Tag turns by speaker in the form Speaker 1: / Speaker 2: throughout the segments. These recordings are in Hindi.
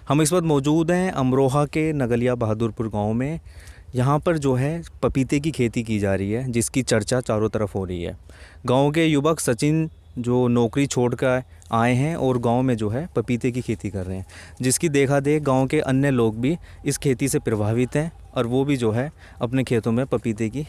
Speaker 1: हम इस वक्त मौजूद हैं अमरोहा के नगलिया बहादुरपुर गांव में। यहाँ पर जो है पपीते की खेती की जा रही है, जिसकी चर्चा चारों तरफ हो रही है। गांव के युवक सचिन जो नौकरी छोड़कर आए हैं और गांव में जो है पपीते की खेती कर रहे हैं, जिसकी देखा देख गांव के अन्य लोग भी इस खेती से प्रभावित हैं और वो भी जो है अपने खेतों में पपीते की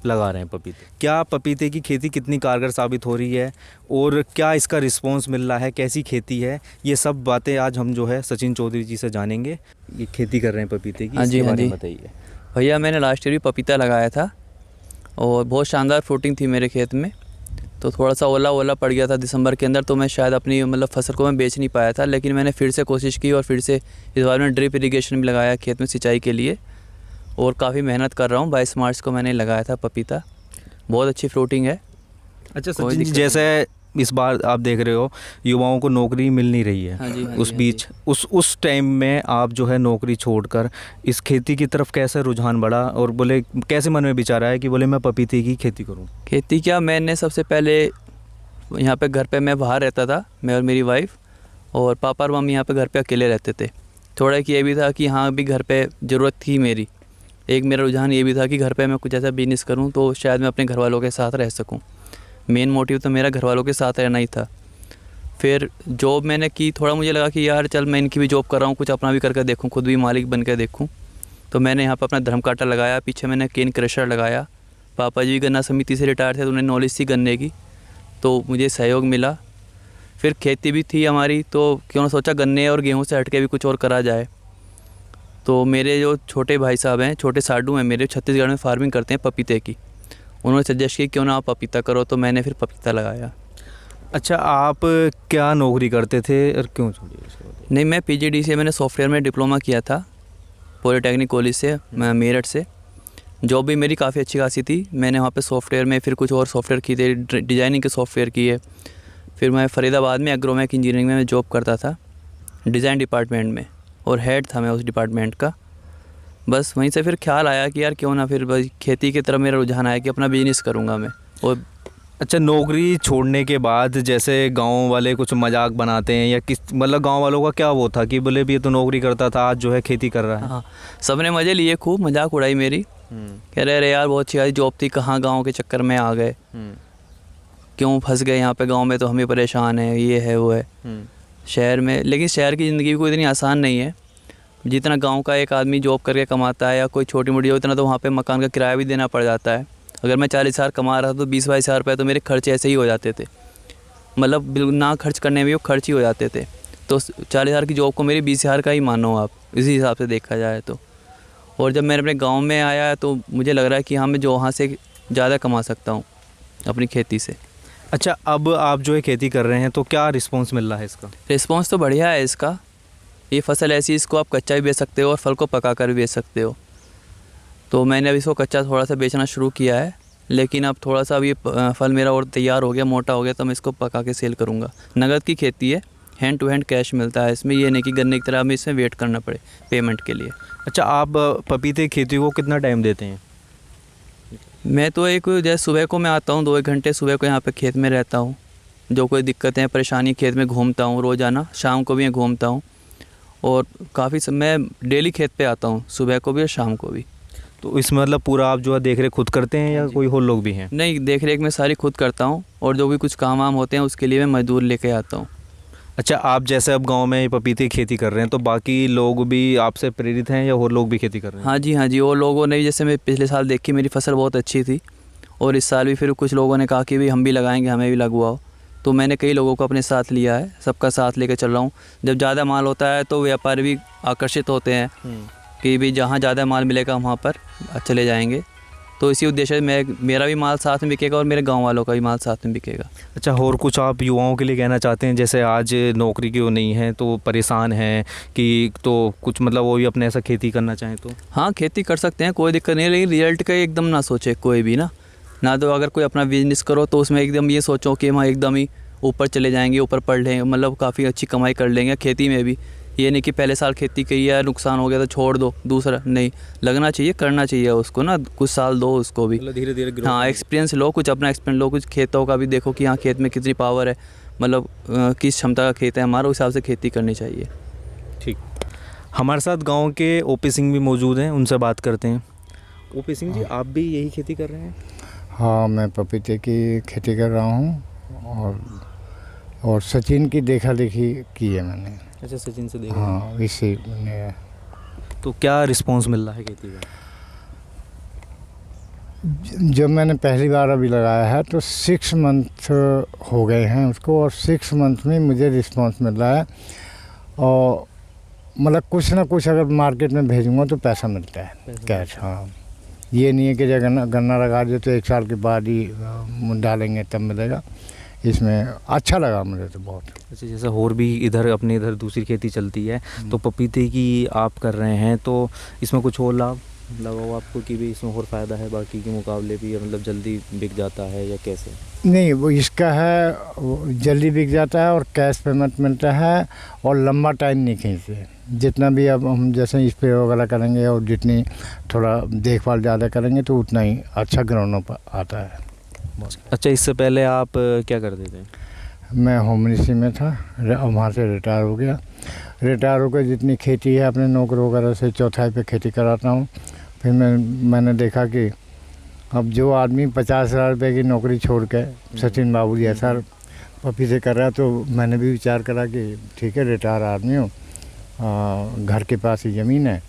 Speaker 1: लगा रहे हैं पपीते। क्या पपीते की खेती कितनी कारगर साबित हो रही है और क्या इसका रिस्पांस मिल रहा है, कैसी खेती है, ये सब बातें आज हम जो है सचिन चौधरी जी से जानेंगे। ये खेती कर रहे हैं पपीते की, इसके बारे में बताइए।
Speaker 2: भैया मैंने लास्ट ईयर भी पपीता लगाया था और बहुत शानदार फ्रूटिंग थी मेरे खेत में। तो थोड़ा सा ओला पड़ गया था दिसंबर के अंदर, तो मैं शायद अपनी फसल को मैं बेच नहीं पाया था। लेकिन मैंने फिर से कोशिश की और फिर से इस बार में ड्रिप इरिगेशन भी लगाया खेत में सिंचाई के लिए और काफ़ी मेहनत कर रहा हूँ। 22 मार्च को मैंने लगाया था पपीता, बहुत अच्छी फ्रूटिंग है।
Speaker 1: अच्छा सचिन, जैसे इस बार आप देख रहे हो युवाओं को नौकरी मिल नहीं रही है।
Speaker 2: हाँ जी,
Speaker 1: उस बीच उस टाइम में आप जो है नौकरी छोड़कर इस खेती की तरफ कैसे रुझान बढ़ा और बोले कैसे मन में विचार आया कि बोले मैं पपीते की खेती करूं?
Speaker 2: खेती क्या, मैंने सबसे पहले यहाँ पे घर पे मैं बाहर रहता था, मैं और मेरी वाइफ, और पापा और मम्मी यहाँ पे घर पे अकेले रहते थे। थोड़ा कि ये भी था कि हाँ भी घर पे ज़रूरत थी मेरी। एक मेरा रुझान ये भी था कि घर पे मैं कुछ ऐसा बिजनेस करूँ तो शायद मैं अपने घर वालों के साथ रह सकूँ। मेन मोटिव तो मेरा घर वालों के साथ रहना ही था। फिर जॉब मैंने की, थोड़ा मुझे लगा कि यार चल मैं इनकी भी जॉब कर रहा हूँ, कुछ अपना भी करके देखूँ, खुद भी मालिक बन के देखूँ। तो मैंने यहाँ पर अपना धर्म कांटा लगाया, पीछे मैंने केन क्रशर लगाया। पापा जी गन्ना समिति से रिटायर थे तो उन्हें नॉलेज थी गन्ने की, तो मुझे सहयोग मिला। फिर खेती भी थी हमारी, तो क्यों ना सोचा गन्ने और गेहूँ से हट के भी कुछ और करा जाए। तो मेरे जो छोटे भाई साहब हैं, छोटे साडू हैं मेरे, छत्तीसगढ़ में फार्मिंग करते हैं पपीते की, उन्होंने सजेस्ट किया क्यों ना आप पपीता करो, तो मैंने फिर पपीता लगाया।
Speaker 1: अच्छा, आप क्या नौकरी करते थे और क्यों छोड़ी?
Speaker 2: नहीं, मैं पीजीडी से मैंने सॉफ्टवेयर में डिप्लोमा किया था पॉलिटेक्निक कॉलेज से, मेरठ से। जॉब भी मेरी काफ़ी अच्छी खासी थी। मैंने वहाँ पे सॉफ्टवेयर में फिर कुछ और सॉफ्टवेयर किए थे, डिज़ाइनिंग के सॉफ्टवेयर किए। फिर मैं फरीदाबाद में एग्रोमेक इंजीनियरिंग में मैं जॉब करता था डिज़ाइन डिपार्टमेंट में, और हेड था मैं उस डिपार्टमेंट का। बस वहीं से फिर ख्याल आया कि यार क्यों ना फिर बस खेती की तरफ मेरा रुझान आया कि अपना बिजनेस करूँगा मैं। और
Speaker 1: अच्छा, नौकरी छोड़ने के बाद जैसे गांव वाले कुछ मजाक बनाते हैं या किस, मतलब गांव वालों का क्या वो था कि बोले भी ये तो नौकरी करता था, आज जो है खेती कर रहा है?
Speaker 2: हाँ, सबने मज़े लिए, खूब मजाक उड़ाई मेरी। कह रहे अरे यार बहुत अच्छी जॉब थी, कहाँ गाँव के चक्कर में आ गए, क्यों फंस गए यहाँ पे गाँव में, तो हमें परेशान है, ये है वो है शहर में। लेकिन शहर की ज़िंदगी भी कोई इतनी आसान नहीं है। जितना गांव का एक आदमी जॉब करके कमाता है या कोई छोटी मोटी जॉब, इतना तो वहाँ पे मकान का किराया भी देना पड़ जाता है। अगर मैं 40 हज़ार कमा रहा था तो 20-22 हज़ार रुपये तो मेरे खर्चे ऐसे ही हो जाते थे, मतलब बिल्कुल ना खर्च करने में वो खर्च ही हो जाते थे। तो 40 हज़ार की जॉब को मेरी 20 हज़ार का ही मानो आप, इसी हिसाब से देखा जाए तो। और जब मैं अपने गाँव में आया तो मुझे लग रहा है कि हाँ मैं जो वहाँ से ज़्यादा कमा सकता हूँ अपनी खेती से।
Speaker 1: अच्छा, अब आप जो है खेती कर रहे हैं तो क्या रिस्पॉन्स मिल रहा है इसका?
Speaker 2: रिस्पॉन्स तो बढ़िया है इसका। ये फसल ऐसी, इसको आप कच्चा भी बेच सकते हो और फल को पका कर भी बेच सकते हो। तो मैंने अब इसको कच्चा थोड़ा सा बेचना शुरू किया है, लेकिन अब थोड़ा सा अभी फल मेरा और तैयार हो गया, मोटा हो गया, तो मैं इसको पका के सेल करूँगा। नगद की खेती है, हैंड टू हैंड कैश मिलता है इसमें, ये नहीं कि गन्ने की तरह हमें इसमें वेट करना पड़े पेमेंट के लिए।
Speaker 1: अच्छा, आप पपीते की खेती को कितना टाइम देते हैं?
Speaker 2: मैं तो जैसे सुबह को मैं आता हूँ 2-1 घंटे सुबह को यहाँ पे खेत में रहता हूँ, जो कोई दिक्कतें परेशानी खेत में घूमता हूँ रोज़ाना, शाम को भी मैं घूमता हूँ, और काफ़ी मैं डेली खेत पे आता हूँ, सुबह को भी और शाम को भी।
Speaker 1: तो इसमें मतलब पूरा आप जो है देख रेख खुद करते हैं या कोई और लोग भी हैं?
Speaker 2: नहीं, देख रेख मैं सारी खुद करता हूँ, और जो भी कुछ काम वाम होते हैं उसके लिए मैं मजदूर लेके आता हूँ।
Speaker 1: अच्छा, आप जैसे अब गांव में पपीते की खेती कर रहे हैं तो बाकी लोग भी आपसे प्रेरित हैं या और लोग भी खेती कर रहे हैं?
Speaker 2: हाँ जी, और लोगों ने भी, जैसे मैं पिछले साल देखी मेरी फसल बहुत अच्छी थी, और इस साल भी फिर कुछ लोगों ने कहा कि भाई हम भी लगाएंगे, हमें भी लगवाओ। तो मैंने कई लोगों को अपने साथ लिया है, सबका साथ लेकर चल रहा हूँ। जब ज़्यादा माल होता है तो व्यापारी भी आकर्षित होते हैं कि भाई जहाँ ज़्यादा माल मिलेगा वहाँ पर चले जाएंगे। तो इसी उद्देश्य से मेरा भी माल साथ में बिकेगा और मेरे गांव वालों का भी माल साथ में बिकेगा।
Speaker 1: अच्छा, और कुछ आप युवाओं के लिए कहना चाहते हैं, जैसे आज नौकरी क्यों नहीं है तो परेशान हैं कि, तो कुछ मतलब वो भी अपने ऐसा खेती करना चाहें तो?
Speaker 2: हाँ, खेती कर सकते हैं, कोई दिक्कत नहीं है, लेकिन रिजल्ट का एकदम ना सोचे कोई भी ना तो अगर कोई अपना बिजनेस करो तो उसमें एकदम ये सोचो कि हम एकदम ही ऊपर चले जाएंगे, ऊपर पढ़ लेंगे, मतलब काफ़ी अच्छी कमाई कर लेंगे। खेती में भी ये नहीं कि पहले साल खेती की है नुकसान हो गया तो छोड़ दो, दूसरा नहीं, लगना चाहिए, करना चाहिए उसको ना, कुछ साल दो उसको भी,
Speaker 1: धीरे धीरे।
Speaker 2: हाँ, एक्सपीरियंस लो, कुछ अपना एक्सपीरियंस लो, कुछ खेतों का भी देखो कि हाँ खेत में कितनी पावर है, मतलब किस क्षमता का खेत है हमारा, उस हिसाब से खेती करनी चाहिए।
Speaker 1: ठीक। हमारे साथ गांव के ओपी सिंह भी मौजूद हैं, उनसे बात करते हैं। ओपी सिंह जी, आप भी यही खेती कर रहे हैं?
Speaker 3: हाँ, मैं पपीते की खेती कर रहा हूँ और सचिन की देखा देखी की है मैंने।
Speaker 1: अच्छा, सचिन से देखा।
Speaker 3: हाँ, इसी ने।
Speaker 1: तो क्या रिस्पांस मिल रहा है खेती का?
Speaker 3: जब मैंने पहली बार अभी लगाया है तो 6 मंथ हो गए हैं उसको, और 6 मंथ में मुझे रिस्पांस मिल रहा है। और मतलब कुछ ना कुछ अगर मार्केट में भेजूँगा तो पैसा मिलता है, कैश। हाँ, ये नहीं है कि जब गन्ना लगा दिए तो 1 साल के बाद ही डालेंगे तब मिलेगा। इसमें अच्छा लगा मुझे तो बहुत।
Speaker 1: अच्छा, जैसे और भी अपने इधर दूसरी खेती चलती है, तो पपीते की आप कर रहे हैं, तो इसमें कुछ और लाभ लगा हो आपको कि भी इसमें और फ़ायदा है बाकी के मुकाबले भी, मतलब जल्दी बिक जाता है या कैसे?
Speaker 3: नहीं, वो इसका है, वो जल्दी बिक जाता है और कैश पेमेंट मिलता है और लंबा टाइम नहीं खींचते। जितना भी अब हम जैसे स्प्रे वगैरह करेंगे और जितनी थोड़ा देखभाल ज़्यादा करेंगे तो उतना ही अच्छा ग्रोन आता है।
Speaker 1: अच्छा, इससे पहले आप क्या करते थे?
Speaker 3: मैं होम मिनिस्ट्री में था, वहाँ से रिटायर हो गया। रिटायर होकर जितनी खेती है अपने नौकर वगैरह से चौथाई पे खेती कराता हूँ। फिर मैंने देखा कि अब जो आदमी 50,000 रुपये की नौकरी छोड़ के सचिन बाबू जी ऐसा पपीते कर रहा है, तो मैंने भी विचार करा कि ठीक है, रिटायर आदमी हूँ, घर के पास ही ज़मीन है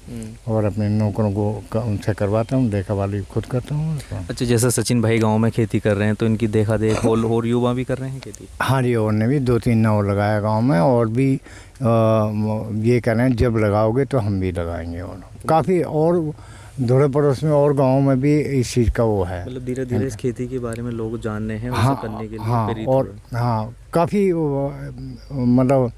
Speaker 3: और अपने नौकरों को उनसे करवाता हूँ, देखा वाली खुद करता हूँ।
Speaker 1: अच्छा, जैसे सचिन भाई गांव में खेती कर रहे हैं तो इनकी देखा देख और युवा भी कर रहे हैं खेती?
Speaker 3: हाँ जी, और ने भी 2-3 नाव लगाया गांव में, और भी ये कह रहे हैं जब लगाओगे तो हम भी लगाएंगे। और काफ़ी और थोड़े पड़ोस में और गाँव में भी इस चीज़ का वो है,
Speaker 1: मतलब धीरे धीरे इस खेती के बारे में लोग जान रहे हैं,
Speaker 3: हाँ,
Speaker 1: उसे करने के लिए
Speaker 3: हाँ,
Speaker 1: प्रेरित
Speaker 3: और
Speaker 1: हो रहे हैं।
Speaker 3: हाँ, काफ़ी मतलब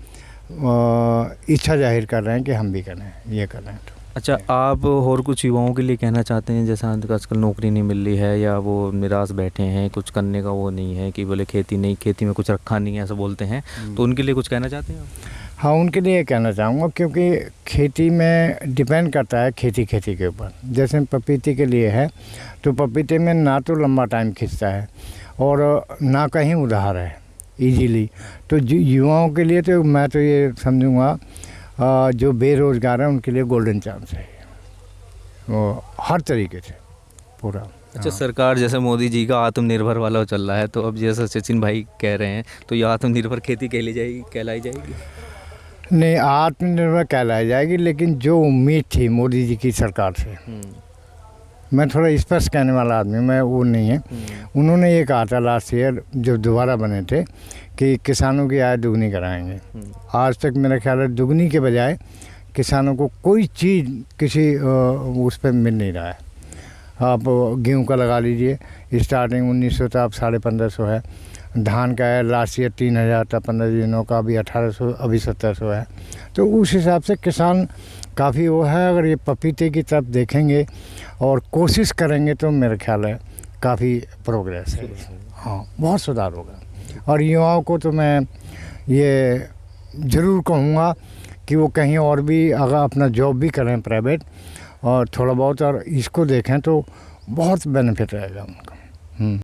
Speaker 3: इच्छा जाहिर कर रहे हैं कि हम भी करें, ये कर रहे हैं। तो
Speaker 1: अच्छा, आप और कुछ युवाओं के लिए कहना चाहते हैं, जैसा आजकल नौकरी नहीं मिल रही है या वो निराश बैठे हैं, कुछ करने का वो नहीं है कि बोले खेती में कुछ रखा नहीं है, ऐसा बोलते हैं, तो उनके लिए कुछ कहना चाहते हैं आप?
Speaker 3: हाँ, उनके लिए कहना चाहूँगा, क्योंकि खेती में डिपेंड करता है खेती के ऊपर। जैसे पपीते के लिए है तो पपीते में ना तो लंबा टाइम खींचता है और ना कहीं उधार है इजीली। तो युवाओं के लिए तो मैं तो ये समझूंगा जो बेरोज़गार हैं उनके लिए गोल्डन चांस है वो, हर तरीके से पूरा।
Speaker 1: अच्छा, सरकार जैसे मोदी जी का आत्मनिर्भर वाला चल रहा है, तो अब जैसा सचिन भाई कह रहे हैं तो ये आत्मनिर्भर खेती कहलाई जाएगी?
Speaker 3: नहीं, आत्मनिर्भर कहलाई जाएगी, लेकिन जो उम्मीद थी मोदी जी की सरकार से, मैं थोड़ा स्पष्ट कहने वाला आदमी, मैं वो नहीं है। उन्होंने ये कहा था लास्ट ईयर जब दोबारा बने थे कि किसानों की आय दुगनी कराएंगे। आज तक मेरा ख्याल है दुगनी के बजाय किसानों को कोई चीज़ किसी उस पर मिल नहीं रहा है। आप गेहूं का लगा लीजिए, स्टार्टिंग 1900 था, अब 1550 है। धान का है, लास्ट ईयर 3000 था 15 दिनों का, अभी 1800, अभी 1700 है। तो उस हिसाब से किसान काफ़ी वो है। अगर ये पपीते की तरफ देखेंगे और कोशिश करेंगे तो मेरा ख्याल है काफ़ी प्रोग्रेस है। हाँ, बहुत सुधार होगा। और युवाओं को तो मैं ये ज़रूर कहूँगा कि वो कहीं और भी अगर अपना जॉब भी करें प्राइवेट, और थोड़ा बहुत और इसको देखें तो बहुत बेनिफिट रहेगा उनका।